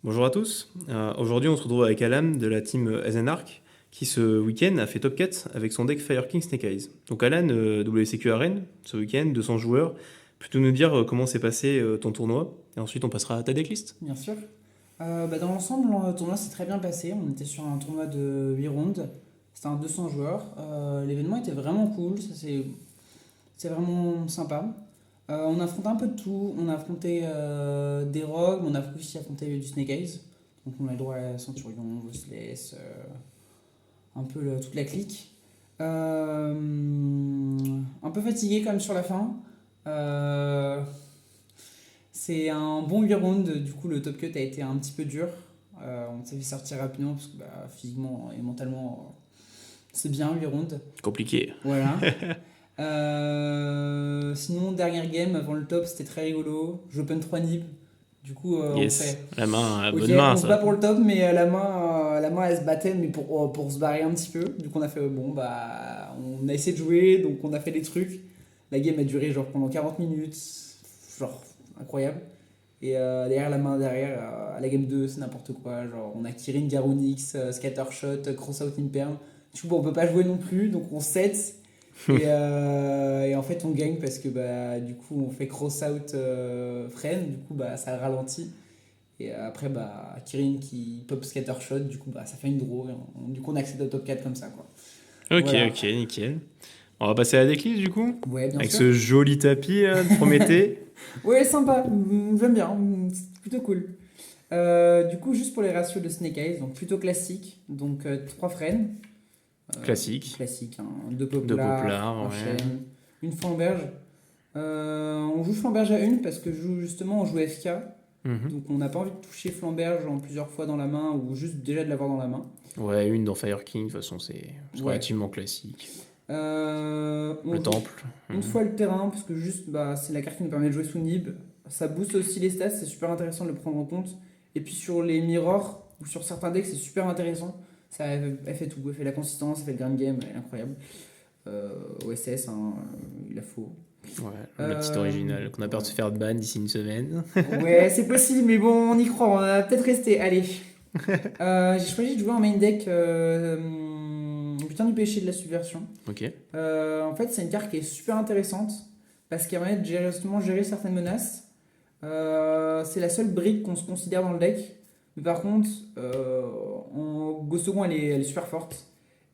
Bonjour à tous. Aujourd'hui, on se retrouve avec Alan de la team SNARC qui ce week-end a fait top 4 avec son deck Fire King Snake Eyes. Donc Alan, WCQ Arène, ce week-end, 200 joueurs. Peux-tu nous dire comment s'est passé ton tournoi? Et ensuite, on passera à ta decklist. Bien sûr. Dans l'ensemble, le tournoi s'est très bien passé. On était sur un tournoi de 8 rounds. C'était un 200 joueurs. L'événement était vraiment cool. C'est vraiment sympa. On affrontait un peu de tout. On a affronté des rogues, mais on a aussi affronté du Snake Eyes. Donc on a le droit à Centurion, Voiceless, un peu toute la clique. Un peu fatigué quand même sur la fin. Euh, C'est un bon 8 rounds, du coup le top cut a été un petit peu dur. On s'est fait sortir rapidement parce que physiquement et mentalement c'est bien 8 rounds. Compliqué. Voilà. Sinon, dernière game avant le top, c'était très rigolo. J'open 3 nibs. Du coup, on Yes, fait. la main, la Ok, bonne main, on se bat ça. pour le top, mais la main elle se battait, mais pour se barrer un petit peu. Du coup, on a fait bon, on a essayé de jouer, donc on a fait des trucs. La game a duré genre pendant 40 minutes, genre incroyable. Et derrière la main, derrière, à la game 2 c'est n'importe quoi. Genre, on a Kirin, Garonix, Scattershot, Crossout Imperm. Du coup, bon, on peut pas jouer non plus, donc on set. Et en fait, on gagne parce que du coup, on fait Crossout Friend, du coup, ça ralentit. Et après, Kirin qui pop Scattershot, du coup, ça fait une draw. Et du coup, on accède au top 4 comme ça, quoi. Ok, Voilà. ok, nickel. On va passer à la decklist du coup. Ouais, bien Avec sûr. ce joli tapis de Prométhée. Ouais, sympa. J'aime bien. C'est plutôt cool. Du coup, juste pour les ratios de Snake Eyes, donc plutôt classique. Donc 3 frênes. Classique. Classique, hein. 2 De poplars, poplard, un ouais. chêne, une flamberge. On joue flamberge à une parce que justement on joue FK. Mhm. Donc on n'a pas envie de toucher flamberge en plusieurs fois dans la main ou juste déjà de l'avoir dans la main. Ouais, une dans Fire King, de toute façon, c'est Ouais. relativement classique. On Le joue temple. une Mhm. fois le terrain parce que juste c'est la carte qui nous permet de jouer sous Nib. Ça booste aussi les stats, c'est super intéressant de le prendre en compte. Et puis sur les mirrors ou sur certains decks, c'est super intéressant. Elle fait tout, elle fait la consistance, elle fait le grand game, elle est incroyable. OSS, hein, il la faut. Ouais, la petite Euh, originale qu'on a peur ouais. de se faire ban d'ici une semaine. Ouais, c'est possible, mais bon, on y croit, on va peut-être rester. Allez. J'ai choisi de jouer en main deck Butin du péché de la subversion. Ok. En fait, c'est une carte qui est super intéressante parce qu'elle permet de justement gérer certaines menaces. C'est la seule brique qu'on se considère dans le deck. Mais par contre, en Go Second, elle est super forte.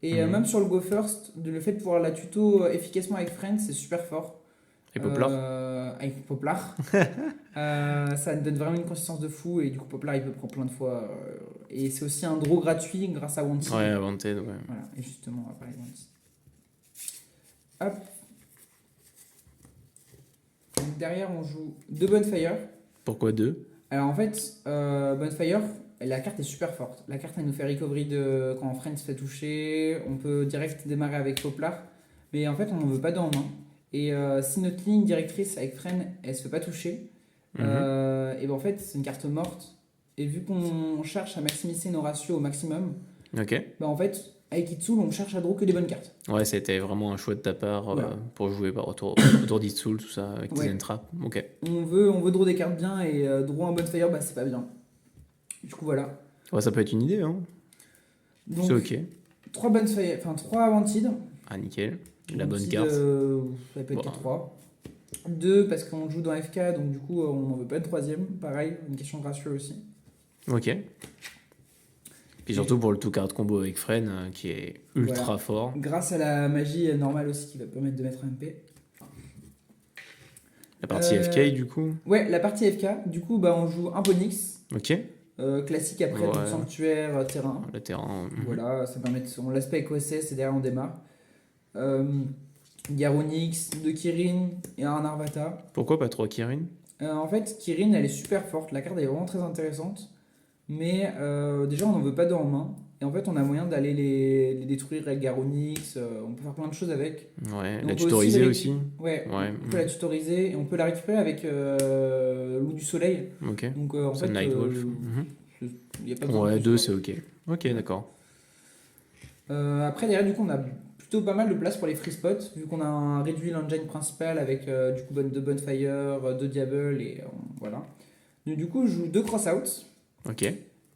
Et même Mhm. sur le Go First, le fait de pouvoir la tuto efficacement avec Friend, c'est super fort. Et Poplar? Avec Poplar. Ça donne vraiment une consistance de fou et du coup Poplar il peut prendre plein de fois. Et c'est aussi un draw gratuit grâce à Ouais, Wanted. Wanted, ouais. Voilà, et justement on va parler de Wanted. Hop, donc derrière on joue deux Bonfire. Pourquoi deux? Alors en fait, Bonfire, la carte est super forte. La carte elle nous fait recovery de quand Friend se fait toucher. On peut direct démarrer avec Poplar. Mais en fait on n'en veut pas deux en main. Et si notre ligne directrice avec Friend elle se fait pas toucher, Mhm. et ben en fait, c'est une carte morte. Et vu qu'on cherche à maximiser nos ratios au maximum, Ok. ben en fait, avec Itsul, on cherche à draw que des bonnes cartes. Ouais, c'était vraiment un choix de ta part Voilà. pour jouer par autour d'Itsoul, tout ça, avec tes Ouais. entraps. Ok. On veut draw des cartes bien et draw un Bonfire, c'est pas bien. Du coup, voilà. Ouais, ça peut être une idée, hein. C'est Donc, ok. 3 Bonfire, enfin 3 Wanted. Ah, nickel. La bonne Wanted, carte. ça peut être Bon. que 3. 2 parce qu'on joue dans FK, donc du coup, on n'en veut pas de troisième. Pareil, une question de ratio aussi. Ok. Puis Et surtout pour le tout card combo avec Fren, qui est ultra voilà. fort. Grâce à la magie normale aussi qui va permettre de mettre un MP. La partie Euh, FK, du coup. Ouais, la partie FK, du coup, on joue un Ponix, Ok. classique après, donc Ouais. sanctuaire, terrain. Le terrain. Voilà, ça permet on l'aspect avec OSS et derrière on démarre. Euh, Garonix, deux Kirin et un Arvata. Pourquoi pas 3 Kirin? En fait, Kirin elle est super forte, la carte elle est vraiment très intéressante, mais déjà on n'en veut pas deux en main. Et en fait, on a moyen d'aller les détruire avec Garonix, on peut faire plein de choses avec. Ouais. Et La on peut aussi tutoriser aussi. Ouais, Ouais. on peut la tutoriser et on peut la récupérer avec Loup du Soleil. Ok. Donc en Ça, fait, Night Wolf. Mhm. il n'y a pas besoin de Ouais, plus 2 quoi. c'est ok. Ok, Ouais. d'accord. Après, derrière, du coup, on a plutôt pas mal de place pour les free spots, vu qu'on a un réduit l'engine principal avec du coup deux Bonfire, deux Diable et voilà. Donc, du coup, je joue deux Crossouts. Ok.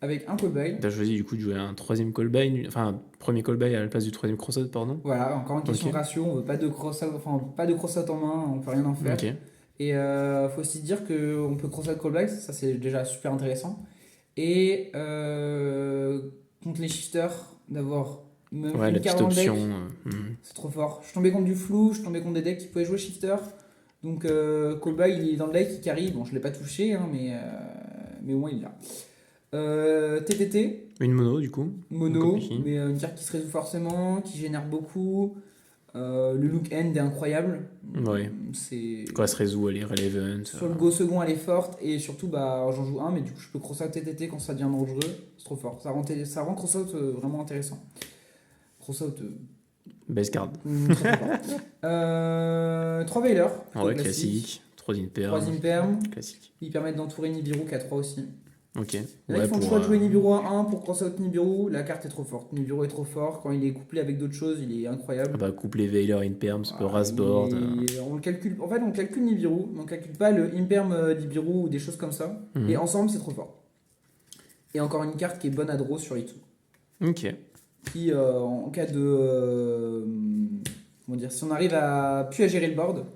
avec un callby. T'as choisi du coup de jouer un troisième callby, enfin premier callby à la place du troisième crossout, pardon. Voilà, encore une question Ok. de ratio, on veut pas de cross-out, enfin pas de cross-out en main, on peut rien en faire. Ok. Et faut aussi dire qu'on peut cross-out callback, ça c'est déjà super intéressant. Et contre les shifters, d'avoir même Ouais, une la carte petite dans le deck, option. c'est trop fort. Je suis tombé contre du flou, je suis tombé contre des decks qui pouvaient jouer shifter. Donc callback il est dans le deck, il carry, bon je l'ai pas touché, hein, mais au moins il est là. TTT, Une mono du coup. mono, Copy. mais une carte qui se résout forcément, qui génère beaucoup. Le look end est incroyable. Ouais. C'est... Quand elle se résout, elle est relevant. Sur le go second, elle est forte. Et surtout, bah, j'en joue un, mais du coup, je peux cross-out TTT quand ça devient dangereux. C'est trop fort. Ça rend cross-out vraiment intéressant. Cross-out. Base card. Très fort. 3 Veiler. Ouais, classique. 3 imperm. 3 Imperm. Classique. Ils permettent d'entourer Nibiru qui a 3 aussi. Ok. Là, ils font le choix de jouer Nibiru à 1 pour cross-out Nibiru. La carte est trop forte. Nibiru est trop fort. Quand il est couplé avec d'autres choses, il est incroyable. Ah bah, coupler Veiler Imperm, ça peut Rasboard. On le calcule, en fait, on calcule Nibiru, mais on calcule pas le Imperm Nibiru ou des choses comme ça. Et ensemble, c'est trop fort. Et encore une carte qui est bonne à draw sur Itu. Ok. Qui, en cas de. Comment dire, si on arrive à plus à gérer le board,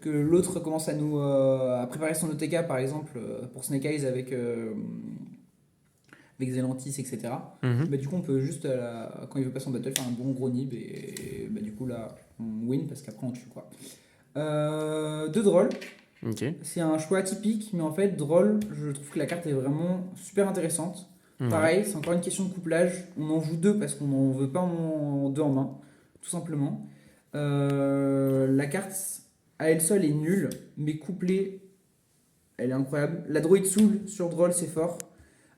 que l'autre commence à nous à préparer son OTK par exemple pour Snake Eyes avec Zelantis, etc. Bah, du coup, on peut juste, quand il veut passer en battle, faire un bon gros nib et bah, du coup, là, on win parce qu'après, on tue quoi. 2 drôles. Ok. C'est un choix atypique, mais en fait, drôle, je trouve que la carte est vraiment super intéressante. Pareil, c'est encore une question de couplage. On en joue 2 parce qu'on n'en veut pas en 2 en main, tout simplement. La carte à elle seule est nulle, mais couplée, elle est incroyable. La Droid Soul sur Droll, c'est fort.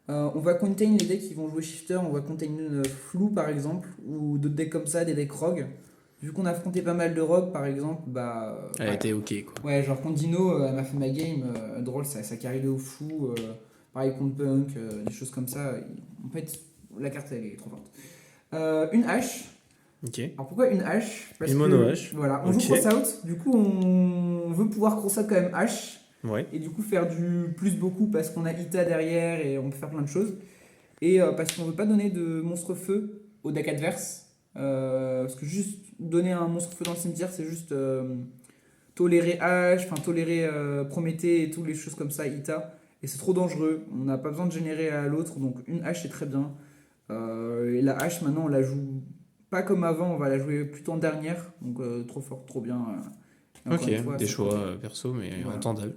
On va contain les decks qui vont jouer shifter, on va contain flou par exemple, ou d'autres decks comme ça, des decks rogue. Vu qu'on a affronté pas mal de rogue par exemple, bah. Elle a été ok quoi. Ouais, genre contre Dino, elle m'a fait ma game, drôle, ça carry de ouf fou. Pareil contre Punk, des choses comme ça. En fait, la carte elle est trop forte. Une hache. Ok. Alors pourquoi une hache? Une mono hache. Voilà, on joue cross-out, du coup on veut pouvoir cross-out quand même hache. Ouais. Et du coup faire du plus beaucoup parce qu'on a Ita derrière et on peut faire plein de choses. Et parce qu'on veut pas donner de monstre feu au deck adverse. Parce que juste donner un monstre feu dans le cimetière, c'est juste tolérer H, enfin tolérer Prométhée et toutes les choses comme ça, Ita. Et c'est trop dangereux. On n'a pas besoin de générer à l'autre. Donc une H c'est très bien. Et la H maintenant on la joue pas comme avant, on va la jouer plutôt en dernière. Donc trop fort, trop bien. Ok, fois, des choix perso, mais voilà. Entendables.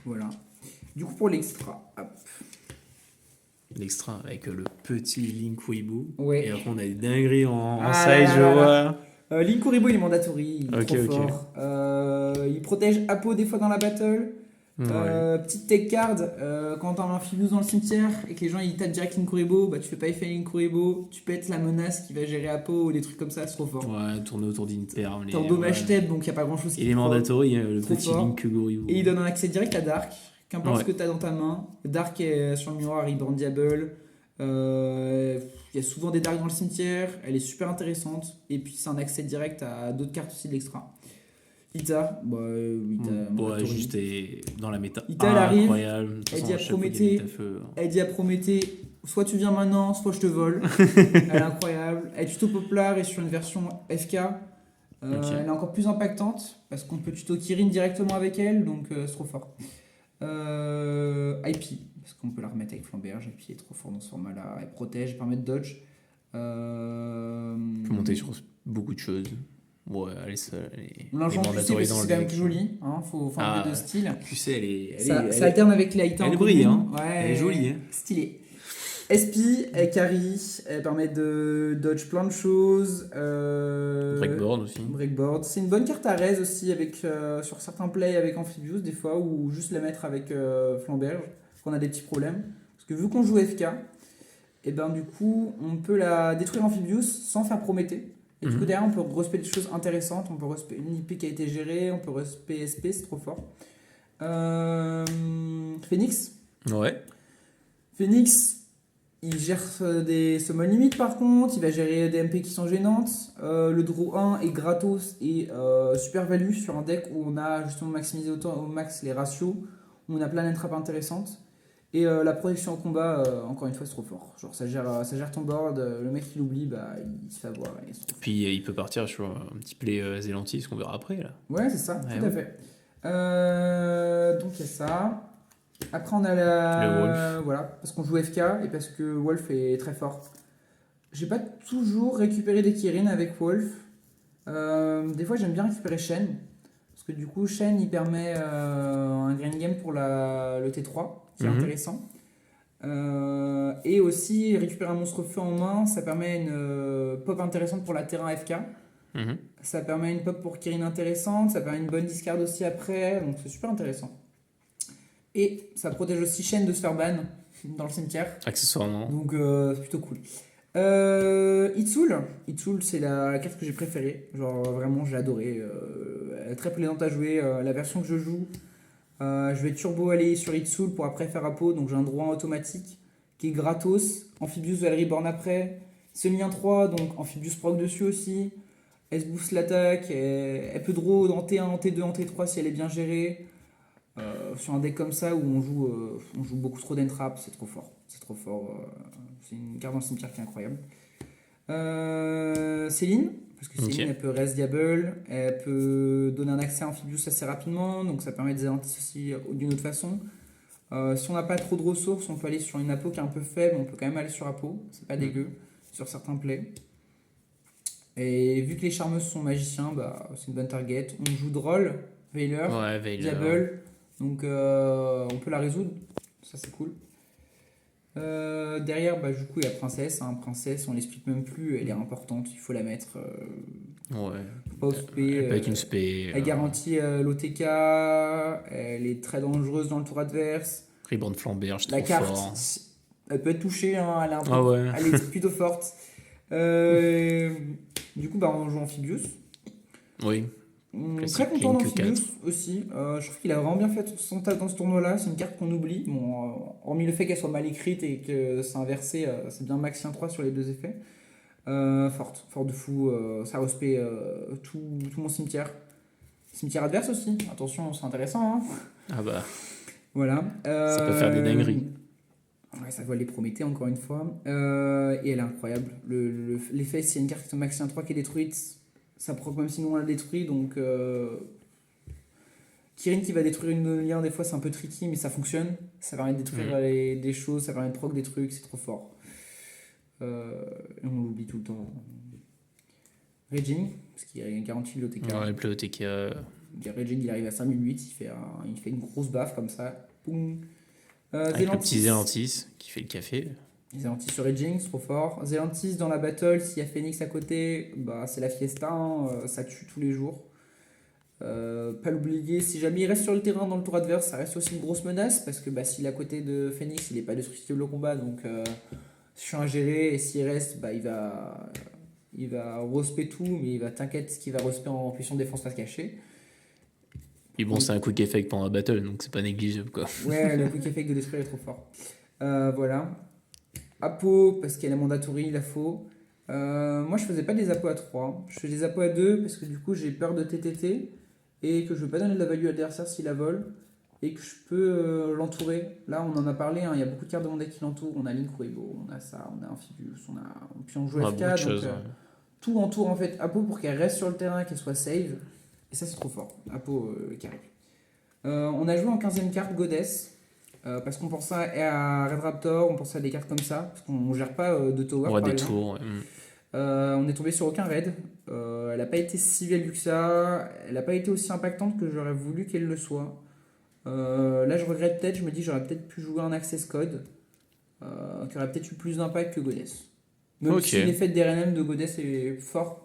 Voilà. Du coup, pour l'extra, hop. L'extra avec le petit Linkuriboh. Ouais. Et après, on a des dingueries en size, je vois. Linkuriboh, il est mandatory. Il est trop fort. Il protège Apo des fois dans la battle. Petite tech card, quand t'as un Amphibious dans le cimetière et que les gens ils tapent direct Linkuriboh, bah tu fais pas effet Linkuriboh, tu pètes la menace qui va gérer Apo ou des trucs comme ça, c'est trop fort. Ouais, tourner autour d'Imperm. T'es en dommage tep, donc y a pas grand chose qui. Il est mandatory, le petit Linkuriboh. Et il donne un accès direct à Dark, qu'importe ce que t'as dans ta main. Dark est sur le miroir, il Diable. Il y a souvent des Dark dans le cimetière, elle est super intéressante. Et puis c'est un accès direct à d'autres cartes aussi de l'extra. Ita, juste dans la méta. Ita, elle arrive, incroyable. elle dit à Prométhée, soit tu viens maintenant, soit je te vole. Elle est incroyable. Elle tuto Poplar et sur une version FK. Elle est encore plus impactante parce qu'on peut tuto Kirin directement avec elle, donc c'est trop fort. IP, parce qu'on peut la remettre avec Flamberge. IP est trop fort dans ce format-là. Elle protège, elle permet de dodge. On peut monter sur beaucoup de choses. Ouais, L'argent QC, parce que c'est quand même plus joli. Hein, faut faire un peu de style. QC, ça alterne avec la Ita. Elle brille, hein. Ouais, elle est jolie. Hein. Stylé. SP, elle carry, elle permet de dodge plein de choses. Breakboard aussi. Breakboard. C'est une bonne carte à raise aussi avec, sur certains plays avec Amphibious, des fois, ou juste la mettre avec Flamberge, qu'on a des petits problèmes. Parce que vu qu'on joue FK, et ben du coup, on peut la détruire Amphibious sans faire Prométhée. Et du coup, derrière, on peut respect des choses intéressantes. On peut respect une IP qui a été gérée, on peut respect SP, c'est trop fort. Phoenix. Ouais. Phoenix, il gère des summon limites par contre, il va gérer des MP qui sont gênantes. Le draw 1 est gratos et super value sur un deck où on a justement maximisé au max les ratios, où on a plein d'entrappes intéressantes. Et la protection au combat, encore une fois, c'est trop fort. Genre, ça gère ton board, le mec qui l'oublie, bah, il se fait avoir. Et c'est trop fort. Puis il peut partir sur un petit play Zélantis qu'on verra après là. Ouais, c'est ça, Ouais, tout à ouais. fait. Donc, il y a ça. Après, on a Le la. Wolf. Voilà, parce qu'on joue FK et parce que Wolf est très fort. J'ai pas toujours récupéré des Kirin avec Wolf. Des fois, j'aime bien récupérer Shen. Parce que du coup, Shen, il permet un green game pour le T3, qui est Mhm. intéressant. Et aussi, récupérer un monstre feu en main, ça permet une pop intéressante pour la terrain FK. Mhm. Ça permet une pop pour Kirin intéressante. Ça permet une bonne discard aussi après. Donc, c'est super intéressant. Et ça protège aussi Shen de se faire ban dans le cimetière. Accessoirement. Donc, c'est plutôt cool. Itzul. Itzul, c'est la carte que j'ai préférée. Genre, vraiment, j'ai adoré. Elle est très plaisante à jouer. La version que je joue, je vais turbo aller sur Itzul pour après faire Apo. Donc, j'ai un droit automatique qui est gratos. Amphibious va le reborn après. Selien 3, donc Amphibious proc dessus aussi. Elle se boost l'attaque. Elle peut draw en T1, en T2, en T3 si elle est bien gérée. Sur un deck comme ça où on joue beaucoup trop d'entrap, c'est trop fort. C'est trop fort. C'est une carte dans le cimetière qui est incroyable. Céline, parce que Céline, Ok. elle peut Res Diable, elle peut donner un accès à Amphibious assez rapidement, donc ça permet de Zélantis aussi d'une autre façon. Si on n'a pas trop de ressources, on peut aller sur une Apo qui est un peu faible, on peut quand même aller sur Apo, c'est pas dégueu, sur certains plays. Et vu que les charmeuses sont magiciens, bah, c'est une bonne target. On joue Droll, Veiler, Ouais, Veiler. Diable, donc on peut la résoudre, ça c'est cool. Derrière, bah, du coup, il y a Princesse. Hein. Princesse, on l'explique même plus, elle est importante, il faut la mettre. Ouais. Faut pas spé. Elle peut être une spé. Elle garantit l'OTK, elle est très dangereuse dans le tour adverse. Riband de Flamberge, La trop carte, fort. elle peut être touchée, hein, Ah ouais. elle est plutôt forte. Euh, du coup, bah, on joue Amphibious. Oui. Très Classique content Link d'Amphibious 4. aussi. Je trouve qu'il a vraiment bien fait son taf dans ce tournoi-là. C'est une carte qu'on oublie. Bon, hormis le fait qu'elle soit mal écrite et que c'est inversé, c'est bien Maxien 3 sur les deux effets. Forte de fou. Ça respect tout mon cimetière. Cimetière adverse aussi. Attention, c'est intéressant. Hein. Ah bah. Voilà. Ça peut faire des dingueries. Ouais, ça doit les Prométhée encore une fois. Et elle est incroyable. L'effet, s'il y a une carte Maxien 3 qui est détruite, ça proc même sinon on la détruit. Donc, Kirin qui va détruire une lien, des fois c'est un peu tricky, mais ça fonctionne. Ça permet de détruire des choses, ça permet de proc des trucs, c'est trop fort. Et on l'oublie tout le temps. Raging, parce qu'il garantit l'OTK. Ouais, le play OTK. Raging, il arrive à 5008, il fait une grosse baffe comme ça. Boum. Avec le petit Zélantis qui fait le café. Zélantis sur Raging, c'est trop fort. Zélantis dans la battle, s'il y a Phoenix à côté, bah, c'est la fiesta, hein, ça tue tous les jours. Pas l'oublier, si jamais il reste sur le terrain dans le tour adverse, ça reste aussi une grosse menace parce que bah, s'il est à côté de Phoenix, il n'est pas destructible au combat donc je suis à gérer et s'il reste, bah, il va respect tout, mais il va t'inquiète qu'il va respect en puissant défense face cachée. Puis bon, c'est un quick effect pendant la battle, donc c'est pas négligeable quoi. Ouais, le quick effect de détruire est trop fort. Voilà. Apo, parce qu'il y a la mandatory, il la faut. Moi, je faisais pas des appos à 3. Je fais des appos à 2 parce que du coup, j'ai peur de TTT et que je veux pas donner de la value à l'adversaire s'il la vole et que je peux l'entourer. Là, on en a parlé, hein, il y a beaucoup de cartes de mon deck qui l'entourent. On a Link Weibo, on a ça, on a Amphibious, puis on joue Ah, FK, beaucoup de donc choses. Ouais. tout entoure en fait Apo pour qu'elle reste sur le terrain, qu'elle soit save. Et ça, c'est trop fort. Apo carré. On a joué en 15ème carte Goddess. Parce qu'on pensait à Red Raptor, on pensait à des cartes comme ça, parce qu'on gère pas de tower On voit par des exemple. tours. Ouais. On est tombé sur aucun raid. Elle n'a pas été si value que ça. Elle n'a pas été aussi impactante que j'aurais voulu qu'elle le soit. Là, je regrette peut-être. Je me dis j'aurais peut-être pu jouer un access code qui aurait peut-être eu plus d'impact que Goddess. Même Ok. si l'effet de DRNM de Goddess est fort.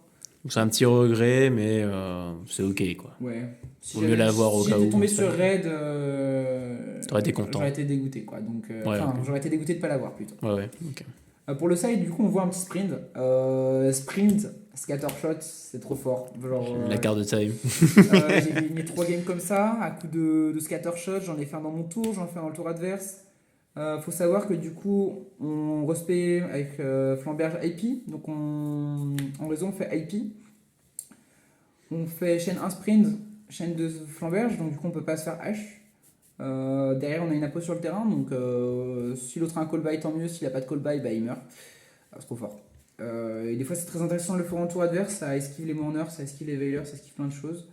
C'est un petit regret, mais c'est ok quoi. Ouais. Si Vaut mieux l'avoir au si cas j'étais où. tombé comme sur ça. raid, T'aurais été content. j'aurais été dégoûté quoi. Donc, Ouais, enfin, ok. j'aurais été dégoûté de pas l'avoir plutôt. Ouais, ok. Pour le side, du coup, on voit un petit sprint. Sprint, scattershot, c'est trop fort. Genre, La carte de time. j'ai gagné 3 games comme ça, à coup de scattershot. J'en ai fait un dans mon tour, j'en ai fait un dans le tour adverse. Faut savoir que du coup, on respect avec Flamberge IP. Donc, en réseau, on fait IP. On fait chaîne 1 sprint, chaîne 2 Flamberge. Donc, du coup, on peut pas se faire H. Derrière, on a une appo sur le terrain, donc si l'autre a un call-by, tant mieux. S'il a pas de call-by, bah, il meurt. C'est trop fort. Et des fois, c'est très intéressant de le faire en tour adverse. Ça esquive les Mourners, ça esquive les Veilers, ça esquive plein de choses.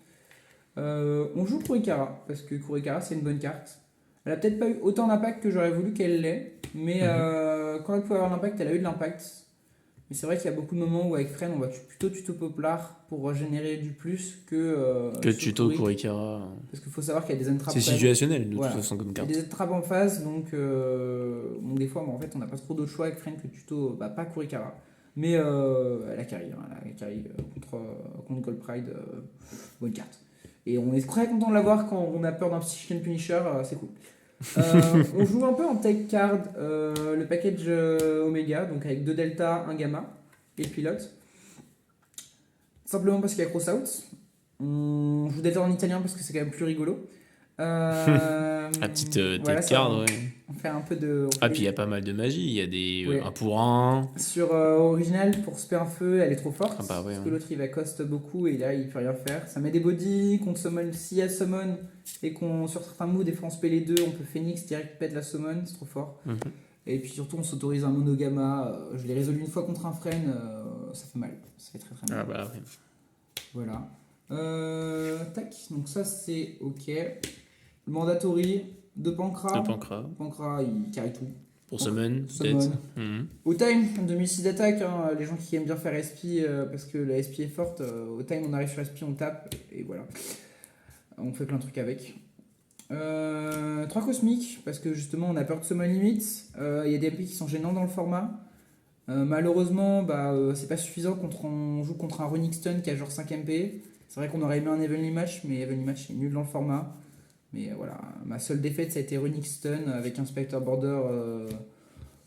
On joue Kurikara, parce que Kurikara, c'est une bonne carte. Elle a peut-être pas eu autant d'impact que j'aurais voulu qu'elle l'ait, mais quand elle pouvait avoir l'impact, elle a eu de l'impact. Mais c'est vrai qu'il y a beaucoup de moments où avec Fren, on va plutôt tuto Poplar pour générer du plus Que sur tuto Kurik. Kurikara. Parce qu'il faut savoir qu'il y a des entrappes. C'est situationnel de Voilà. toute façon comme Il y a carte. des entrappes en face, donc des fois, en fait, on n'a pas trop d'autre choix avec Fren que tuto, pas Kurikara. Mais elle a carry, hein, elle a carry contre Gold Pride, bonne carte. Et on est très content de l'avoir quand on a peur d'un Psychian Punisher, c'est cool. On joue un peu en tech card, le package Omega, donc avec 2 Delta, 1 Gamma et le pilote. Simplement parce qu'il y a Cross Out. On joue Delta en italien parce que c'est quand même plus rigolo. La petite voilà, tech card, ouais. On fait un peu de. Ah, puis il y a pas mal de magie. Il y a des Ouais. 1 pour 1. Sur original, pour spé un feu, elle est trop forte. Ah bah ouais, parce que ouais. l'autre il va cost beaucoup et là il peut rien faire. Ça met des bodies, qu'on summon, s'il y a summon et qu'on sur certains moves, des fois on spé les deux, on peut Phoenix direct pète la summon, c'est trop fort. Et puis surtout on s'autorise un monogama. Je l'ai résolu une fois contre un Fren, ça fait mal. Ça fait très très mal. Ah bah ouais. Voilà. Tac, donc ça c'est ok. Le mandatory de Pancra. De Pancra. Pancra il carry tout. Pour summon, Summon. peut-être. Mhm. Au time, 2006 d'attaque, hein, les gens qui aiment bien faire SP parce que la SP est forte, au time on arrive sur SP, on tape et voilà. On fait plein de trucs avec. 3 cosmiques parce que justement on a peur de summon limit. Il y a des MP qui sont gênants dans le format. Malheureusement, c'est pas suffisant quand on joue contre un Runic Stun qui a genre 5 MP. C'est vrai qu'on aurait aimé un Evenly Match, mais Evenly Match est nul dans le format. Mais voilà, ma seule défaite ça a été Runic Stun avec un Spectre Border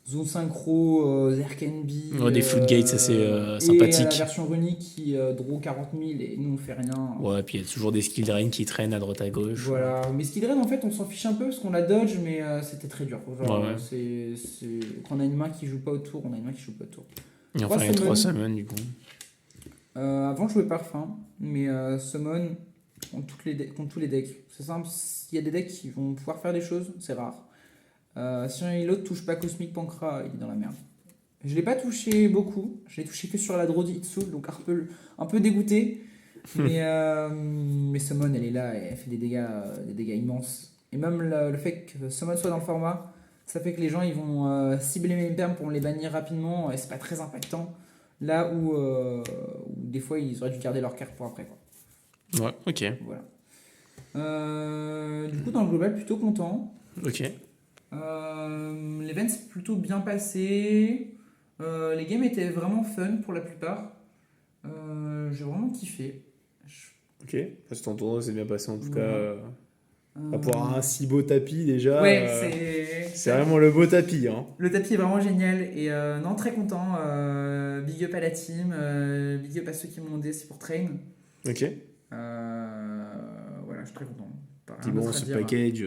Zone Synchro, Zerkenby. Des Floodgates assez Et sympathiques. la version Runic qui draw 40 000 et nous on fait rien. Ouais, puis il y a toujours des skill drain qui traînent à droite à gauche. Voilà, mais Skill Drain en fait on s'en fiche un peu parce qu'on la dodge, mais c'était très dur. Genre, Ouais. Quand on a une main qui joue pas autour, on a une main qui joue pas autour. Et enfin, il y a 3 summons du coup. Avant je jouais Parfum, mais Summon contre tous les decks. C'est simple, il y a des decks qui vont pouvoir faire des choses, c'est rare. Si l'autre touche pas Cosmic Pancra, il est dans la merde. Je l'ai pas touché beaucoup, je l'ai touché que sur la draw d'Itsul, donc un peu dégoûté. Mais Summon elle est là et elle fait des dégâts immenses. Et même le fait que Summon soit dans le format, ça fait que les gens ils vont cibler mes perms pour les bannir rapidement et c'est pas très impactant. Là où des fois ils auraient dû garder leur carte pour après, quoi. Ouais, ok. Voilà. Du coup dans le global plutôt content. Ok. L'event s'est plutôt bien passé. Les games étaient vraiment fun pour la plupart. J'ai vraiment kiffé. Ok. Parce que ton tournoi s'est bien passé en tout Voilà. cas. Pour un si beau tapis déjà. Ouais, c'est vraiment le beau tapis. Hein. Le tapis est vraiment génial et non, très content. Big up à la team, big up à ceux qui m'ont aidé aussi pour Train. Ok. Voilà, je suis très content. Puis bon, ce package,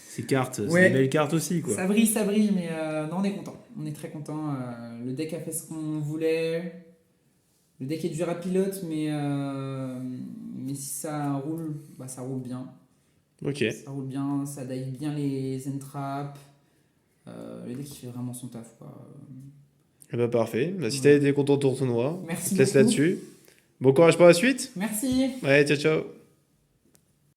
ces cartes, Ouais. c'est des belles cartes aussi, quoi. Ça brille, mais non, on est content. On est très content. Le deck a fait ce qu'on voulait. Le deck est dur à pilote, mais si ça roule, ça roule bien. Ok. Ça roule bien, ça dive bien les entraps. Le deck il fait vraiment son taf, quoi. Eh ben, parfait. Si t'as été content de ton tournoi, Merci je te laisse beaucoup. là-dessus. Bon courage pour la suite. Merci. Ouais, ciao, ciao.